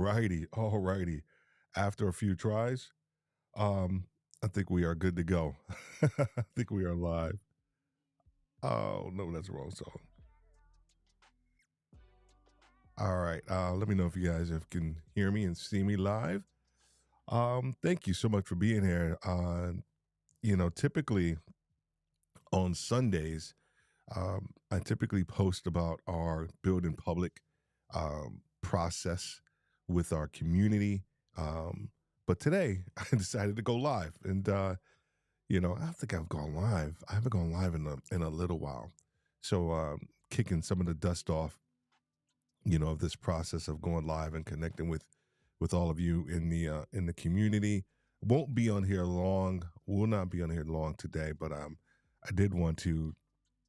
righty, all righty. After a few tries, I think we are good to go. I think we are live. Oh no, that's the wrong song. All right, let me know if you guys can hear me and see me live. Thank you so much for being here. Typically on Sundays, I typically post about our build in public process with our community. But today I decided to go live, and I don't think I've gone live. I haven't gone live in a little while, so kicking some of the dust off, of this process of going live and connecting with all of you in the community. Won't be on here long. Will not be on here long today, but I did want to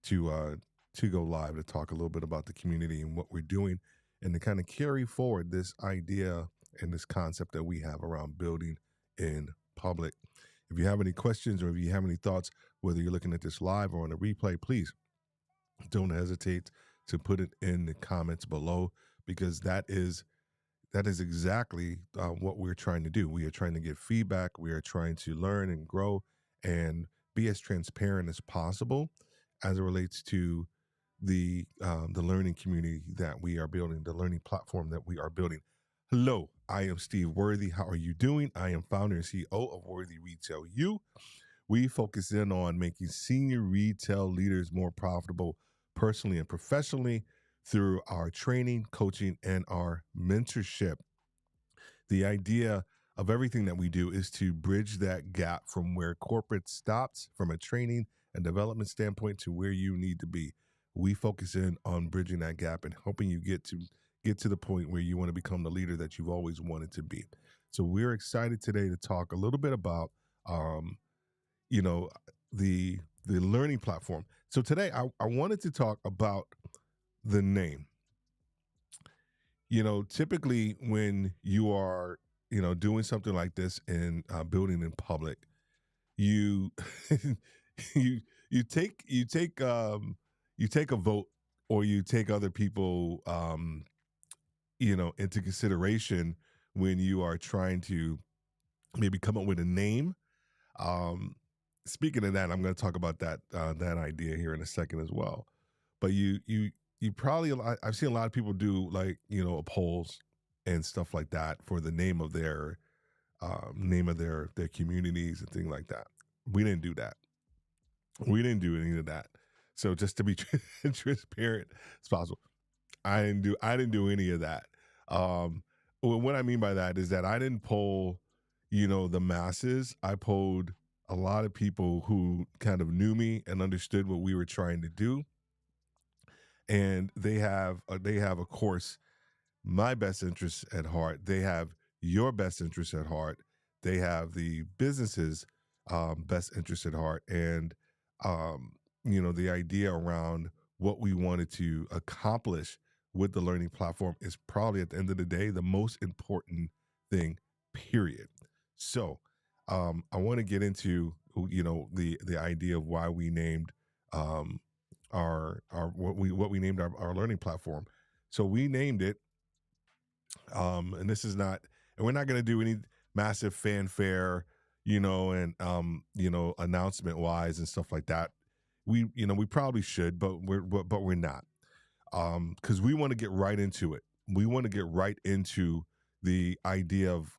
to go live to talk a little bit about the community and what we're doing, and to kind of carry forward this idea and this concept that we have around building in public. If you have any questions or if you have any thoughts, whether you're looking at this live or on a replay, please don't hesitate to put it in the comments below, because that is exactly what we're trying to do. We are trying to get feedback. We are trying to learn and grow and be as transparent as possible as it relates to the learning community that we are building, the learning platform that we are building. Hello, I am Steve Worthy. How are you doing? I am founder and CEO of Worthy Retail U. We focus in on making senior retail leaders more profitable personally and professionally through our training, coaching, and our mentorship. The idea of everything that we do is to bridge that gap from where corporate stops from a training and development standpoint to where you need to be. We focus in on bridging that gap and helping you get to the point where you want to become the leader that you've always wanted to be. So we're excited today to talk a little bit about the learning platform. So today I wanted to talk about the name. Typically when you are doing something like this in building in public, you you take a vote, or you take other people into consideration when you are trying to maybe come up with a name. Speaking of that, I'm going to talk about that idea here in a second as well. But you probably, I've seen a lot of people do, like, polls and stuff like that for the name of their communities and things like that. We didn't do that. We didn't do any of that. So just to be transparent as possible, I didn't do any of that. What I mean by that is that I didn't poll, the masses. I polled a lot of people who kind of knew me and understood what we were trying to do. And they have, of course, my best interests at heart. They have your best interests at heart. They have the business's best interests at heart. And, the idea around what we wanted to accomplish with the learning platform is probably, at the end of the day, the most important thing, period. So I want to get into, the idea of why we named what we named our learning platform. So we named it, and this is not, and we're not going to do any massive fanfare, and announcement wise and stuff like that. We probably should, but we're not, because we want to get right into it. We want to get right into the idea of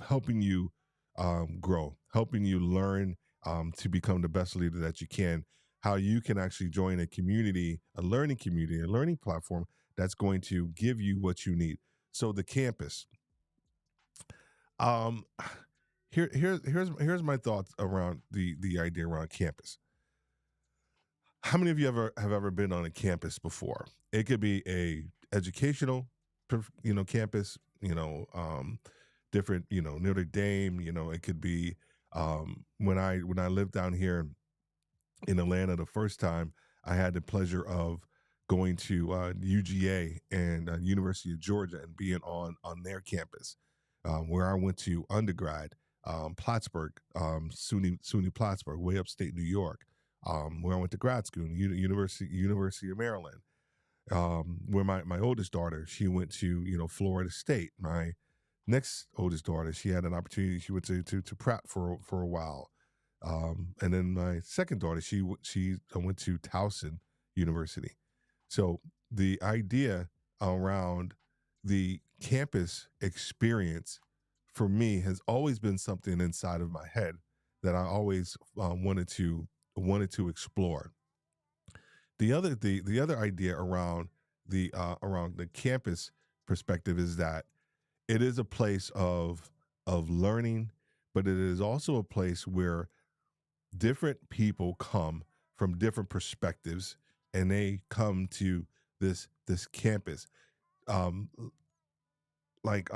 helping you grow, helping you learn to become the best leader that you can. How you can actually join a community, a learning platform that's going to give you what you need. So the campus. Here's my thoughts around the idea around campus. How many of you have ever been on a campus before? It could be a educational, campus, different, Notre Dame, it could be, when I lived down here in Atlanta the first time, I had the pleasure of going to UGA and University of Georgia and being on their campus, where I went to undergrad, Plattsburgh, SUNY Plattsburgh, way upstate New York, where I went to grad school, University of Maryland, where my oldest daughter, she went to, Florida State. My next oldest daughter, she had an opportunity. She went to Pratt for a while, and then my second daughter, she went to Towson University. So the idea around the campus experience for me has always been something inside of my head that I always wanted to explore. The other idea around the campus perspective is that it is a place of learning, but it is also a place where different people come from different perspectives, and they come to this campus. Um, like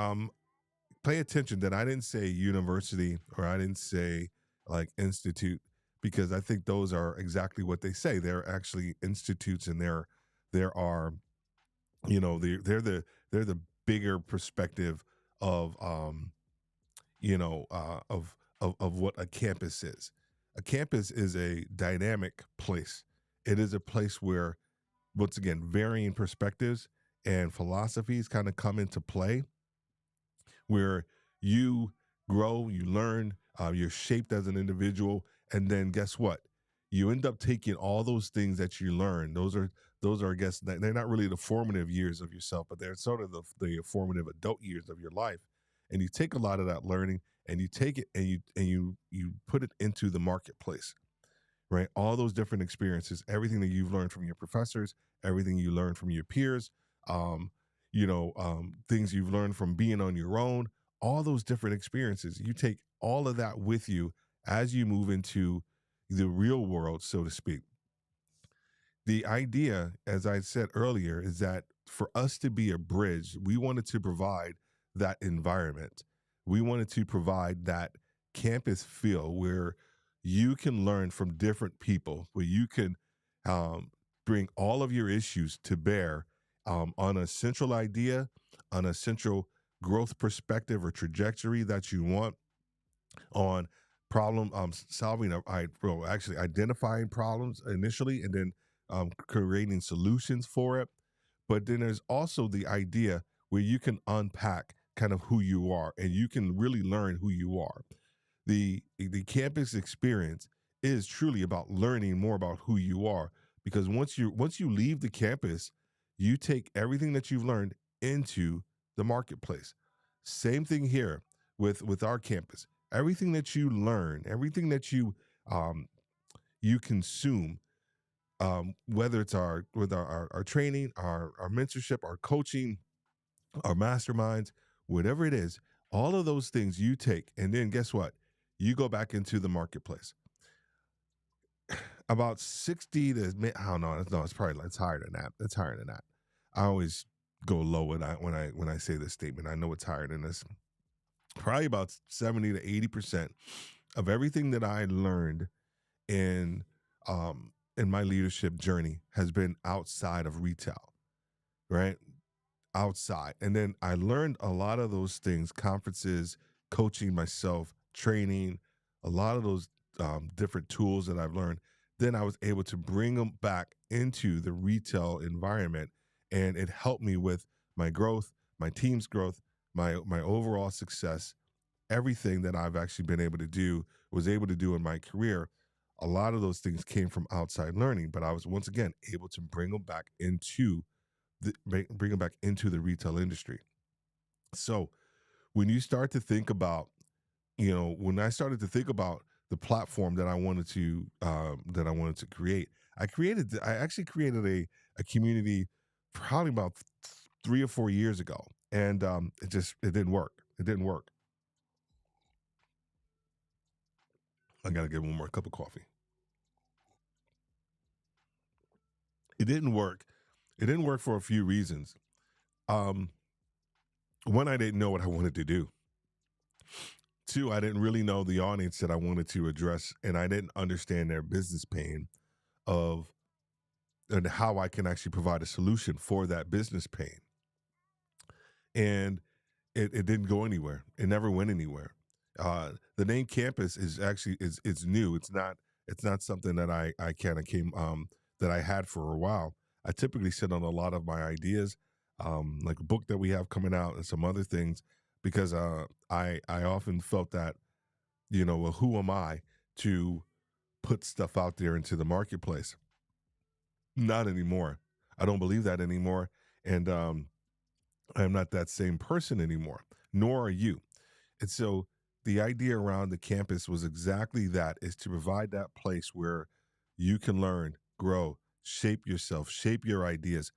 pay attention that I didn't say university or I didn't say like institute, because I think those are exactly what they say. They're actually institutes, and there are, they're the bigger perspective of of what a campus is. A campus is a dynamic place. It is a place where, once again, varying perspectives and philosophies kind of come into play, where you grow, you learn, you're shaped as an individual, and then guess what? You end up taking all those things that you learn. Those are, I guess, they're not really the formative years of yourself, but they're sort of the formative adult years of your life. And you take a lot of that learning, and you take it and you put it into the marketplace, right? All those different experiences, everything that you've learned from your professors, everything you learned from your peers, um, things you've learned from being on your own, all those different experiences. You take all of that with you as you move into the real world, so to speak. The idea, as I said earlier, is that for us to be a bridge, we wanted to provide that environment. We wanted to provide that campus feel where you can learn from different people, where you can um, bring all of your issues to bear on a central idea, on a central growth perspective or trajectory that you want, on problem solving. Well, actually identifying problems initially, and then creating solutions for it. But then there's also the idea where you can unpack kind of who you are, and you can really learn who you are. The campus experience is truly about learning more about who you are, because once you leave the campus, you take everything that you've learned into the marketplace. Same thing here with our campus. Everything that you learn, everything that um, you consume, whether it's our training, our mentorship, our coaching, our masterminds, whatever it is, all of those things you take, and then guess what? You go back into the marketplace. About 60 to, I don't know, no, it's probably it's higher than that. It's higher than that. I always go low when I say this statement. I know it's higher than this. Probably about 70 to 80% of everything that I learned in in my leadership journey has been outside of retail, right? Outside. And then I learned a lot of those things, conferences, coaching myself, training, a lot of those different tools that I've learned. Then I was able to bring them back into the retail environment, and it helped me with my growth, my team's growth, my overall success. Everything that I've actually been able to do, was able to do in my career, a lot of those things came from outside learning, but I was once again able to bring them back into bring them back into the retail industry. So when you start to think about, when I started to think about the platform that I wanted to create, I actually created a community probably about 3 or 4 years ago, and it didn't work. It didn't work. I gotta get one more cup of coffee. It didn't work. It didn't work for a few reasons. Um, One, I didn't know what I wanted to do. Two, I didn't really know the audience that I wanted to address, and I didn't understand their business pain of and how I can actually provide a solution for that business pain. And it didn't go anywhere. It never went anywhere. The name campus is actually is it's new. It's not something that I kind of came that I had for a while. I typically sit on a lot of my ideas, like a book that we have coming out and some other things. because I often felt that, well, who am I to put stuff out there into the marketplace? Not anymore. I don't believe that anymore, and I'm not that same person anymore. Nor are you. And so the idea around the campus was exactly that, is to provide that place where you can learn, grow, shape yourself, shape your ideas,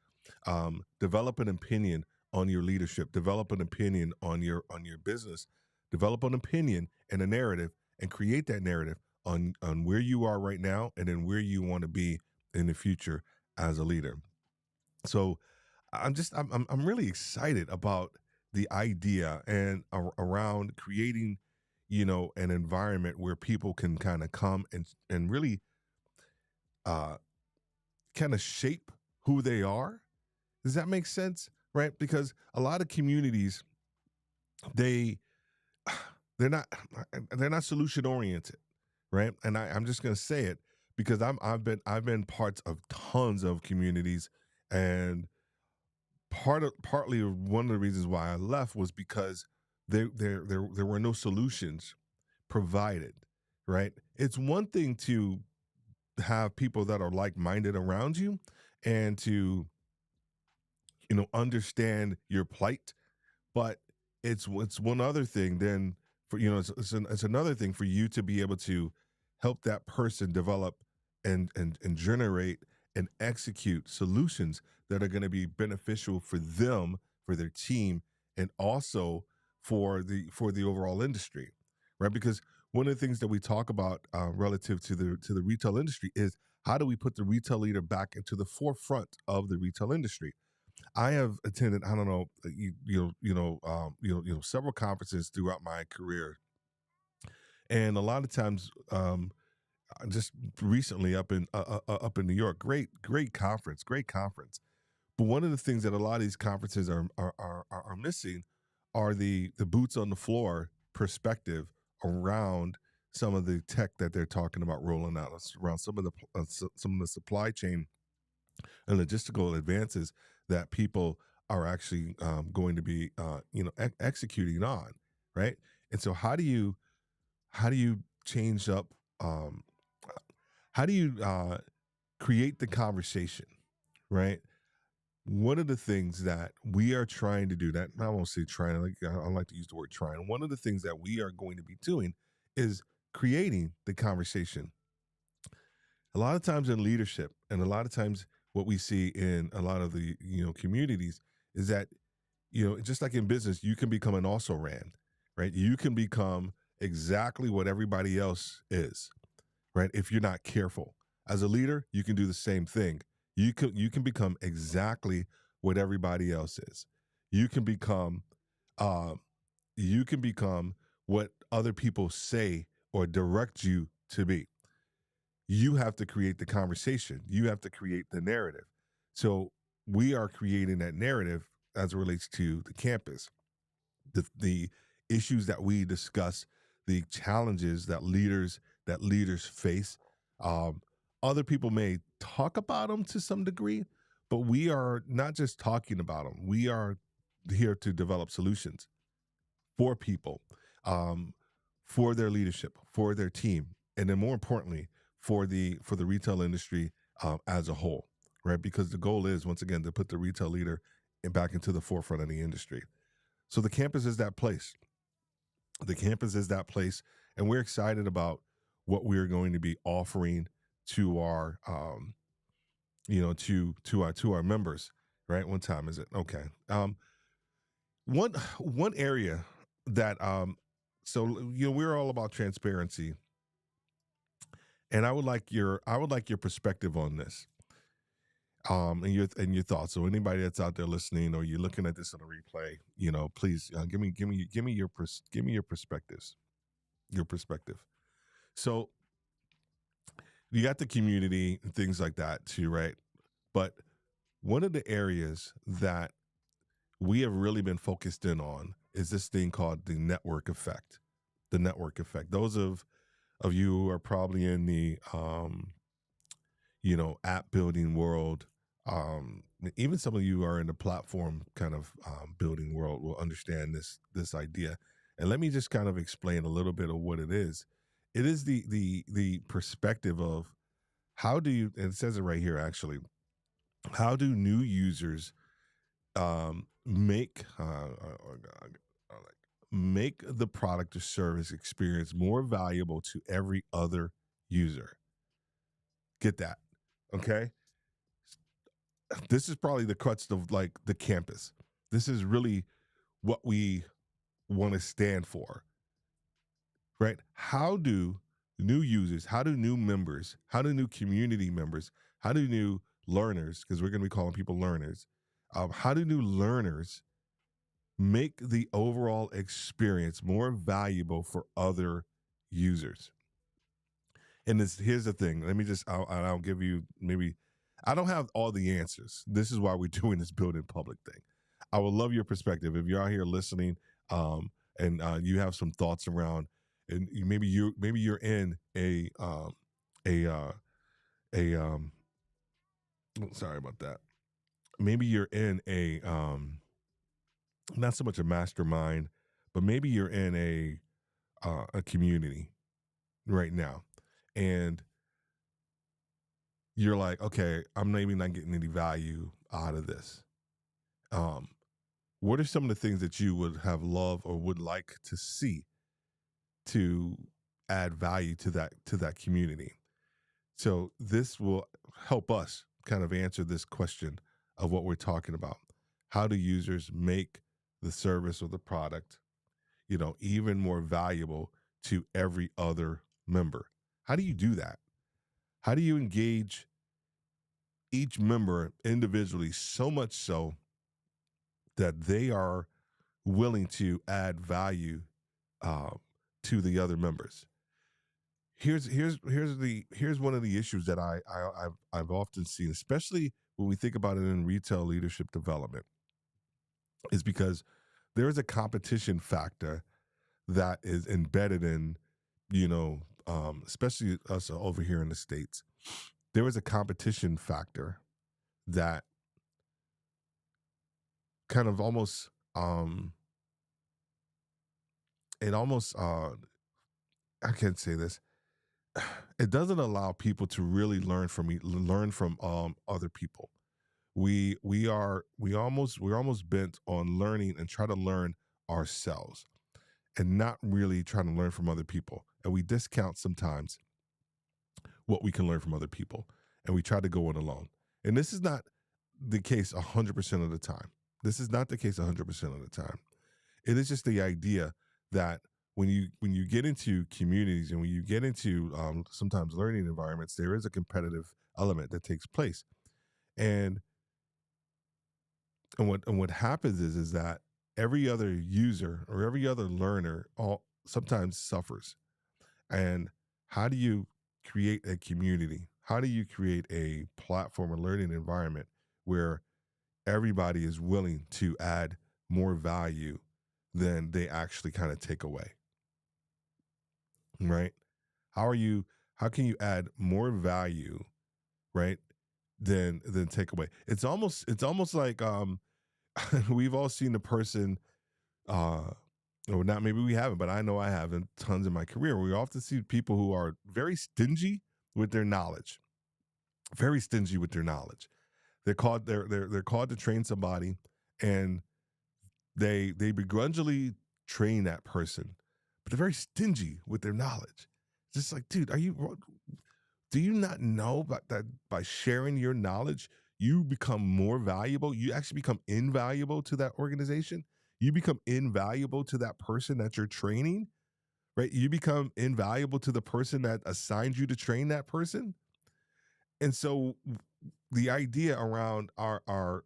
develop an opinion on your leadership, develop an opinion on your business, develop an opinion and a narrative, and create that narrative on where you are right now and then where you want to be in the future as a leader. So I'm really excited about the idea and around creating, an environment where people can kind of come and really uh kind of shape who they are. Does that make sense? Right? Because a lot of communities, they they're not they're not solution oriented, right? And I'm just gonna say it because I've been parts of tons of communities, and partly one of the reasons why I left was because there were no solutions provided, right? It's one thing to have people that are like-minded around you and to, understand your plight, but it's one other thing then for, it's another thing for you to be able to help that person develop and generate and execute solutions that are going to be beneficial for them, for their team, and also for the overall industry, right? Because one of the things that we talk about relative to the retail industry is, how do we put the retail leader back into the forefront of the retail industry? I have attended, I don't know, several conferences throughout my career, and a lot of times, just recently up in New York, great conference, great conference. But one of the things that a lot of these conferences are missing are the boots on the floor perspective around some of the tech that they're talking about rolling out, around some of the supply chain and logistical advances that people are actually going to be executing on, right? And so how do you change up, um, how do you create the conversation, right? One of the things that we are trying to do, that I won't say trying, I like to use the word trying. One of the things that we are going to be doing is creating the conversation. A lot of times in leadership, and a lot of times what we see in a lot of the communities, is that, just like in business, you can become an also ran, right? You can become exactly what everybody else is, right? If you're not careful. As a leader, you can do the same thing. You can become exactly what everybody else is. You can become uh, you can become what other people say or direct you to be. You have to create the conversation. You have to create the narrative. So we are creating that narrative as it relates to the campus, the issues that we discuss, the challenges that leaders face. Um, Other people may talk about them to some degree, but we are not just talking about them. We are here to develop solutions for people, um, for their leadership, for their team, and then more importantly, for the retail industry as a whole, right? Because the goal is, once again, to put the retail leader back into the forefront of the industry. So the campus is that place. The campus is that place, and we're excited about what we're going to be offering to our, to our members. Right? What time is it? Okay. One area that so we're all about transparency, and I would like your perspective on this, and your thoughts. So anybody that's out there listening, or you're looking at this on a replay, please give me your perspectives, your perspective. So you got the community and things like that too, right? But one of the areas that we have really been focused in on is this thing called the network effect. The network effect. Those of you who are probably in the app building world, Even some of you are in the platform kind of building world will understand this idea. And let me just kind of explain a little bit of what it is. It is the perspective of how do you, and it says it right here actually, how do new users make like make the product or service experience more valuable to every other user? Get that? Okay, this is probably the crux of like the campus. This is really what we want to stand for, right? How do new users, how do new members, how do new community members, how do new learners, because we're going to be calling people learners, how do new learners make the overall experience more valuable for other users? And this, here's the thing. Let me just, I'll give you maybe, I don't have all the answers. This is why we're doing this building public thing. I would love your perspective. If you're out here listening, and you have some thoughts around, and maybe you're in a a sorry about that. Maybe you're in a not so much a mastermind, but maybe you're in a community right now, and you're like, okay, I'm maybe not getting any value out of this. Um, what are some of the things that you would have loved or would like to see to add value to that community? So this will help us kind of answer this question of what we're talking about. How do users make the service or the product, even more valuable to every other member? How do you do that? How do you engage each member individually so much so that they are willing to add value uh, to the other members? Here's one of the issues that I've often seen, especially when we think about it in retail leadership development, is because there is a competition factor that is embedded in, especially us over here in the States. There is a competition factor that kind of almost it almost I can't say this. It doesn't allow people to really learn from other people. We're almost bent on learning and try to learn ourselves and not really trying to learn from other people. And we discount sometimes what we can learn from other people, and we try to go it alone. And this is not the case 100% of the time. This is not the case 100% of the time. It is just the idea that when you get into communities and when you get into sometimes learning environments, there is a competitive element that takes place. And what happens is that every other user or every other learner all sometimes suffers. And how do you create a community? How do you create a platform or learning environment where everybody is willing to add more value than they actually kind of take away? Right? How can you add more value, right, than take away? It's almost like we've all seen the person uh or not, maybe we haven't, but I know I have in tons in my career. We often see people who are very stingy with their knowledge. Very stingy with their knowledge. They're called to train somebody, and they begrudgingly train that person, but they're very stingy with their knowledge. Just like, dude, do you not know that by sharing your knowledge, you become more valuable? You actually become invaluable to that organization. You become invaluable to that person that you're training, right? You become invaluable to the person that assigned you to train that person. And so the idea around our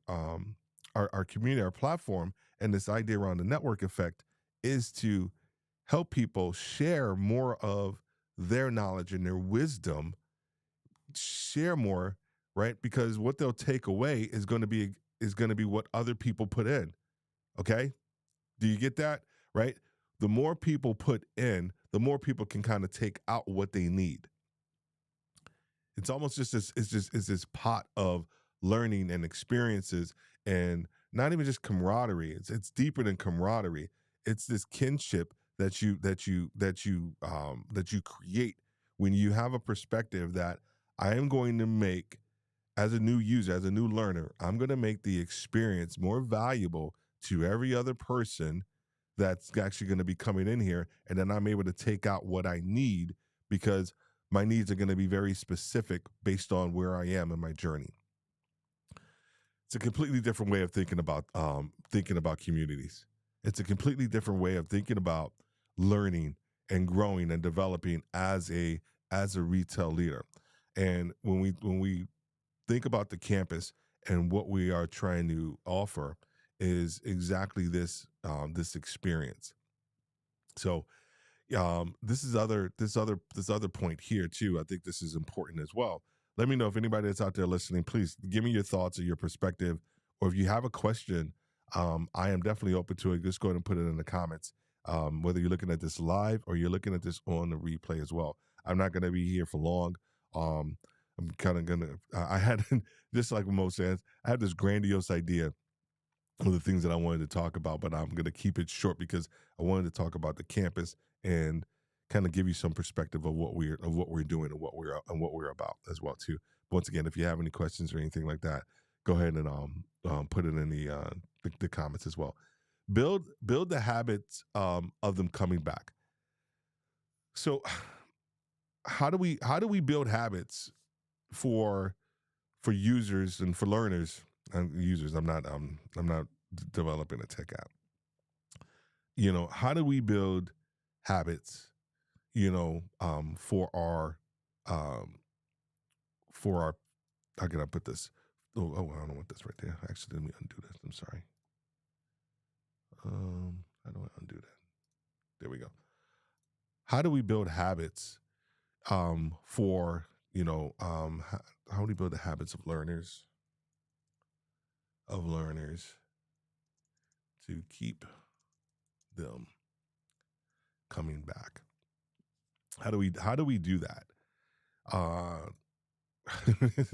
community, our platform, and this idea around the network effect is to help people share more of their knowledge and their wisdom, share more, right? Because what they'll take away is going to be what other people put in. Okay? Do you get that? Right? The more people put in, the more people can kind of take out what they need. It's almost just this it's this pot of learning and experiences, and not even just camaraderie. It's deeper than camaraderie. It's this kinship that you create when you have a perspective that I am going to make, as a new user, as a new learner, I'm going to make the experience more valuable to every other person that's actually going to be coming in here. And then I'm able to take out what I need, because my needs are going to be very specific based on where I am in my journey. It's a completely different way of thinking about communities. It's a completely different way of thinking about learning and growing and developing as a retail leader. And when we think about the campus and what we are trying to offer, is exactly this experience. So this other point here too. I think this is important as well. Let me know if anybody that's out there listening. Please give me your thoughts or your perspective, or if you have a question. I am definitely open to it. Just go ahead and put it in the comments. Whether you're looking at this live or you're looking at this on the replay as well. I'm not going to be here for long. I'm kind of gonna. I had just like Mo says, I had this grandiose idea of the things that I wanted to talk about, but I'm going to keep it short because I wanted to talk about the campus and kind of give you some perspective of what we're doing and what we're about as well too. Once again, if you have any questions or anything like that, go ahead and put it in the comments as well. Build the habits of them coming back. So how do we build habits for users and for learners and users? I'm not developing a tech app. How do we build habits, um, for our, how can I put this? I don't want this right there. Actually, let me undo this. I'm sorry. How do I undo that? There we go. How do we build habits for, how do we build the habits of learners to keep them coming back? How do we do that? Uh,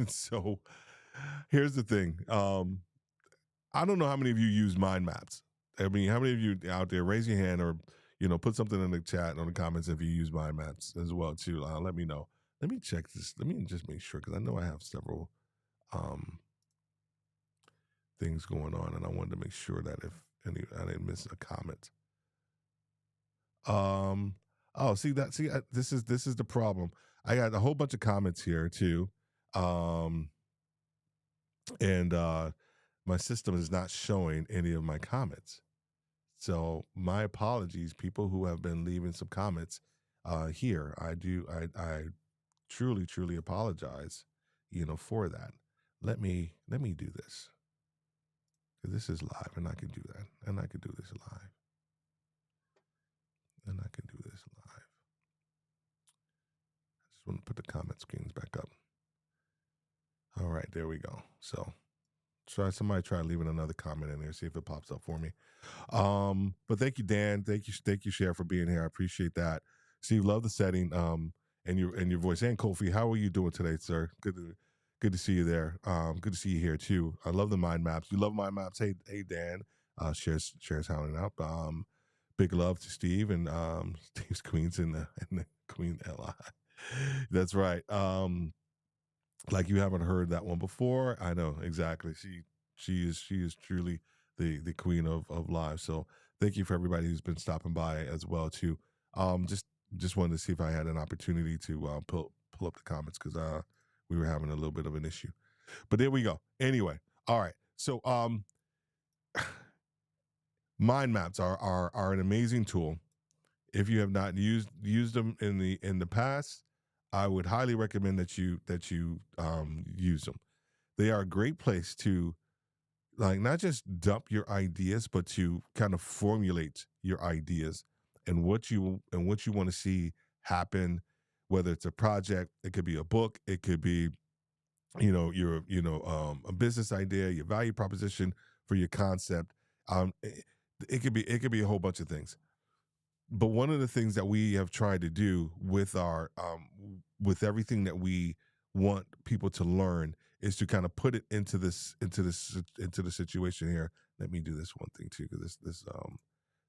so here's the thing. I don't know how many of you use mind maps. I mean, how many of you out there, raise your hand, or put something in the chat or the comments if you use mind maps as well too. Let me know. Let me check this. Let me just make sure, because I know I have several um, things going on, and I wanted to make sure that if I didn't miss a comment. Oh, this is the problem. I got a whole bunch of comments here too. And my system is not showing any of my comments. So my apologies, people who have been leaving some comments here. I truly, truly apologize, for that. Let me do this. This is live, and I can do that. And I can do this live. And I can do this live. I just want to put the comment screens back up. All right, there we go. So somebody try leaving another comment in there, see if it pops up for me. But thank you, Dan. Thank you, Cher, for being here. I appreciate that. Steve, love the setting, and your voice. And Kofi, how are you doing today, sir? Good to see you there. Good to see you here too. I love the mind maps. You love mind maps. Hey, Dan. Cher's hounding out. Big love to Steve and Steve's Queens and the Queen Li. That's right. Like you haven't heard that one before. I know exactly. She is truly the queen of live. So thank you for everybody who's been stopping by as well too. Just wanted to see if I had an opportunity to pull up the comments, because we were having a little bit of an issue. But there we go. Anyway, all right. So mind maps are an amazing tool. If you have not used them in the past, I would highly recommend that you use them. They are a great place to, like, not just dump your ideas, but to kind of formulate your ideas and what you want to see happen. Whether it's a project, it could be a book, it could be a business idea, your value proposition for your concept. It could be a whole bunch of things. But one of the things that we have tried to do with our with everything that we want people to learn is to kind of put it into the situation here. Let me do this one thing too, because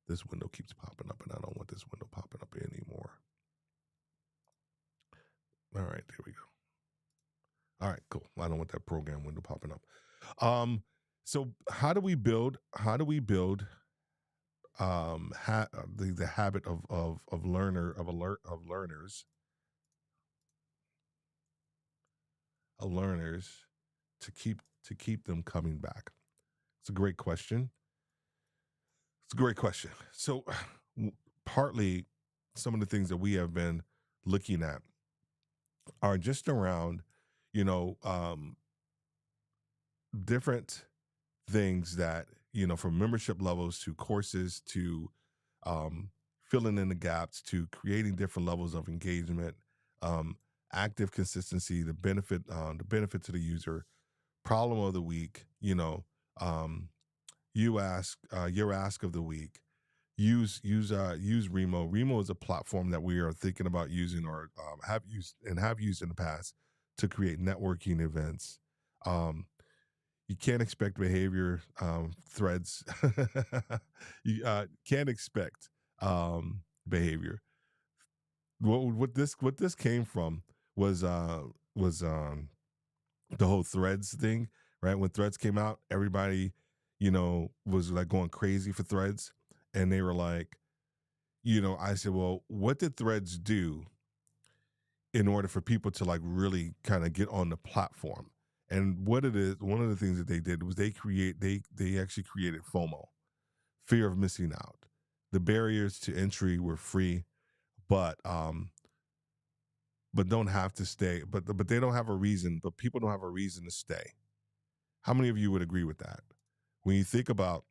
this window keeps popping up, and I don't want this window popping up anymore. All right, there we go. All right, cool. I don't want that program window popping up. So how do we build? How do we build the habit of learners to keep them coming back? It's a great question. It's a great question. So, partly, some of the things that we have been looking at are just around, you know, different things that, from membership levels to courses to um, filling in the gaps to creating different levels of engagement, um, active consistency, the benefit to the user, problem of the week, um, your ask of the week. Use Remo. Remo is a platform that we are thinking about using or have used in the past to create networking events. Um, you can't expect behavior threads. You can't expect behavior. What this came from was the whole threads thing, right? When threads came out, everybody, was like going crazy for threads. And they were like, I said, well, what did threads do in order for people to like really kind of get on the platform? And what it is, one of the things that they did was they actually created FOMO, fear of missing out. The barriers to entry were free, but don't have to stay. But they don't have a reason. But people don't have a reason to stay. How many of you would agree with that? When you think about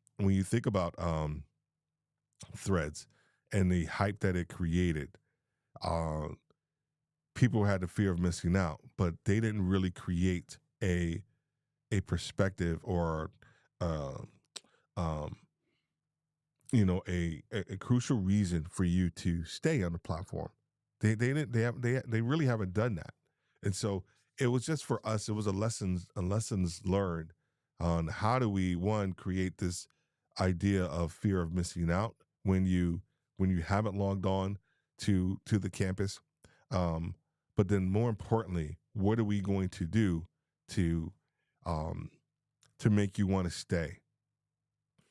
threads and the hype that it created, uh, people had the fear of missing out, but they didn't really create a perspective or uh, um, a crucial reason for you to stay on the platform. They really haven't done that, and so it was just for us. It was a lessons learned on how do we create this idea of fear of missing out when you haven't logged on to the campus, um, but then more importantly, what are we going to do to um, to make you want to stay,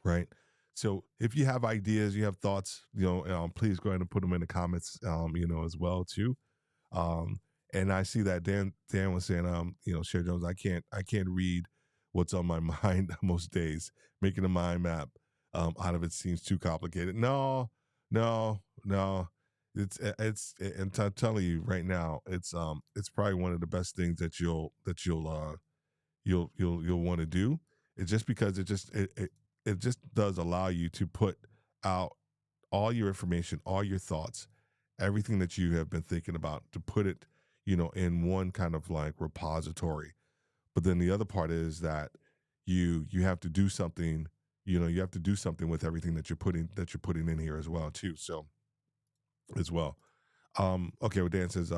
right? So if you have ideas, you have thoughts, please go ahead and put them in the comments, as well too. Um, and I see that Dan was saying, Sher Jones, I can't read what's on my mind most days. Making a mind map out of it seems too complicated. No, no, no. And I'm telling you right now, it's probably one of the best things that you'll want to do. It's just because it just does allow you to put out all your information, all your thoughts, everything that you have been thinking about, to put it, in one kind of like repository. But then the other part is that you have to do something, you have to do something with everything that you're putting in here as well too. So as well. Okay, well Dan says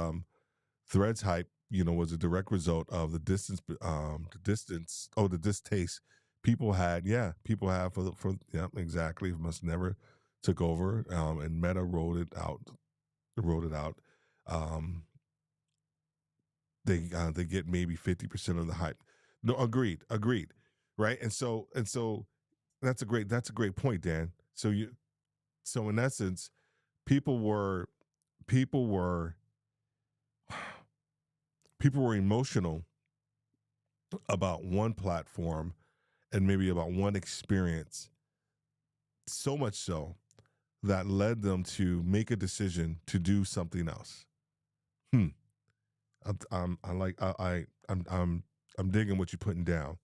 Threads hype, was a direct result of the distaste people had. Yeah, people have yeah, exactly. Must never took over, and Meta rolled it out. Um, they get maybe 50% of the hype. No, agreed, right? And so that's a great point, Dan. So in essence, people were people were people were emotional about one platform and maybe about one experience, so much so that led them to make a decision to do something else. Hmm. I like I'm digging what you're putting down,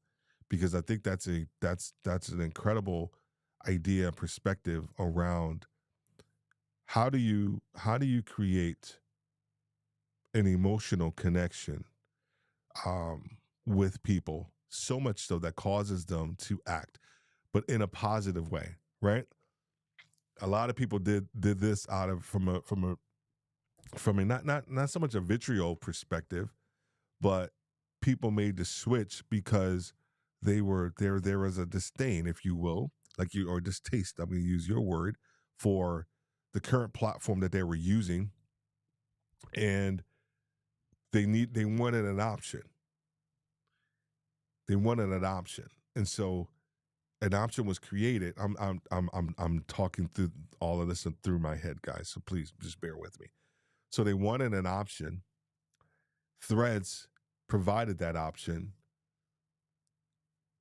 because I think that's an incredible idea and perspective around how do you create an emotional connection with people, so much so that causes them to act, but in a positive way, right? A lot of people did this out of from a not so much a vitriol perspective, but people made the switch because there was a disdain, if you will, like you or distaste. I'm going to use your word for the current platform that they were using, and they wanted an option. They wanted an option, and so an option was created. I'm talking through all of this and through my head, guys. So please just bear with me. So they wanted an option. Threads provided that option.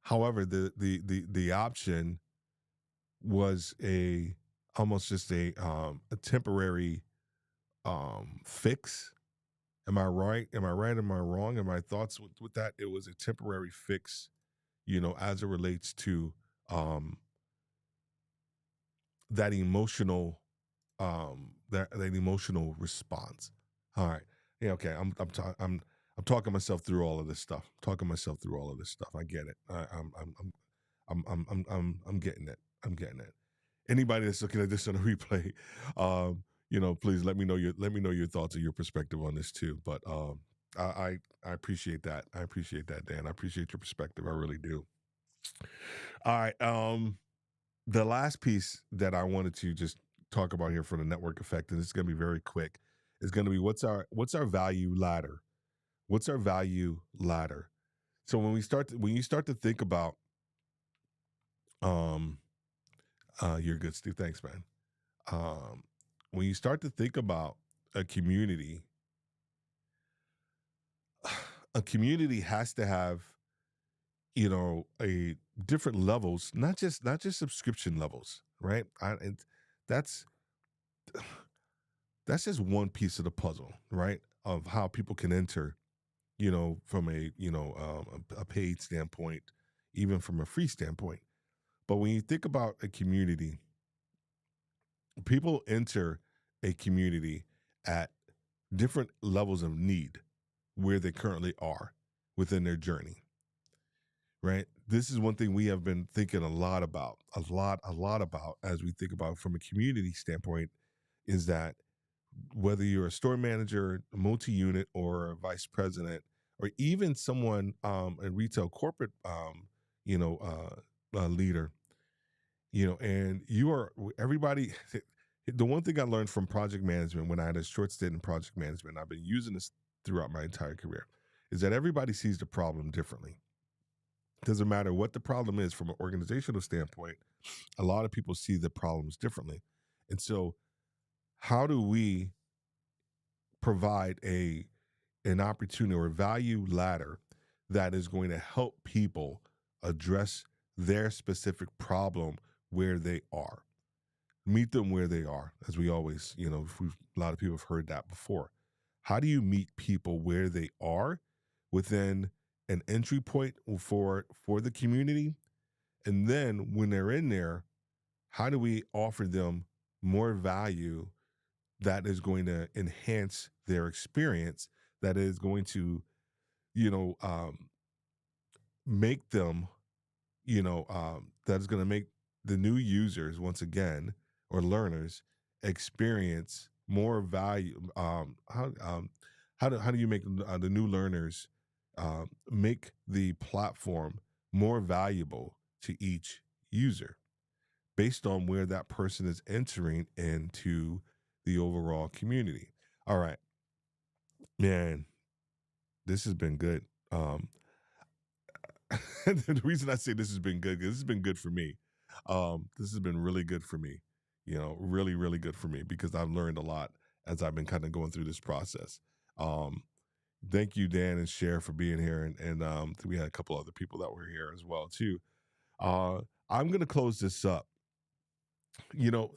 However, the option was a almost just a temporary fix. Am I right? Am I right? Am I wrong? Am my thoughts with that? It was a temporary fix, as it relates to um, that emotional that emotional response. All right. Yeah, okay. I'm talking myself through all of this stuff. Talking myself through all of this stuff. I get it. I'm getting it. I'm getting it. Anybody that's looking at this on a replay, please let me know your thoughts and your perspective on this too. But I appreciate that. I appreciate that, Dan. I appreciate your perspective. I really do. All right. The last piece that I wanted to just talk about here for the network effect, and it's going to be very quick, is going to be what's our value ladder? What's our value ladder? So when you start to think about, um, you're good, Steve. Thanks, man. When you start to think about a community, a community has to have a different levels, not just subscription levels, right? And that's that's just one piece of the puzzle, right? Of how people can enter, from a paid standpoint, even from a free standpoint. But when you think about a community, people enter a community at different levels of need where they currently are within their journey, right? This is one thing we have been thinking a lot about, a lot about as we think about from a community standpoint, is that whether you're a store manager, a multi-unit, or a vice president, or even someone a retail corporate leader, and you are everybody. The one thing I learned from project management when I had a short stint in project management, I've been using this throughout my entire career, is that everybody sees the problem differently. Doesn't matter what the problem is from an organizational standpoint, a lot of people see the problems differently. And so how do we provide an opportunity or a value ladder that is going to help people address their specific problem where they are? Meet them where they are, as we always, a lot of people have heard that before. How do you meet people where they are within an entry point for the community? And then when they're in there, how do we offer them more value that is going to enhance their experience, that is going to, you know, um, make them, that is going to make the new users, once again, or learners, experience more value. How do you make the new learners make the platform more valuable to each user based on where that person is entering into the overall community? All right, man, this has been good. The reason I say this has been good, because this has been good for me. This has been really good for me. Really, really good for me, because I've learned a lot as I've been kind of going through this process. Um, Thank you, Dan and Cher, for being here, and we had a couple other people that were here as well too. Uh, I'm gonna close this up. You know,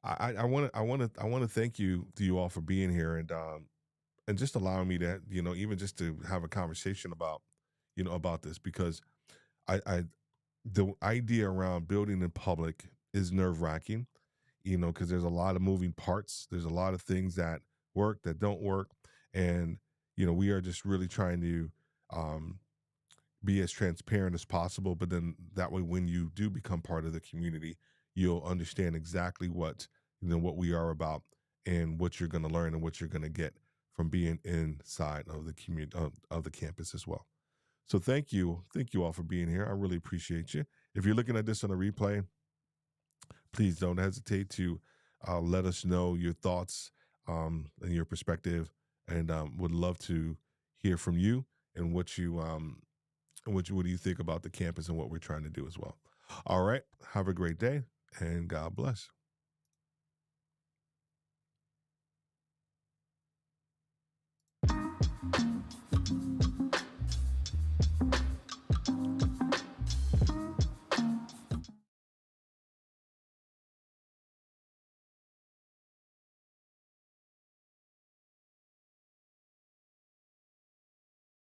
I want to thank you all for being here, and just allowing me to, even just to have a conversation about about this, because I the idea around building in public is nerve wracking, because there's a lot of moving parts. There's a lot of things that work, that don't work. And, we are just really trying to um, be as transparent as possible. But then that way, when you do become part of the community, you'll understand exactly what we are about, and what you're going to learn, and what you're going to get from being inside of the community of the campus as well. So thank you all for being here. I really appreciate you. If you're looking at this on a replay, please don't hesitate to let us know your thoughts and your perspective, and would love to hear from you and what you what do you think about the campus and what we're trying to do as well. All right, have a great day and God bless.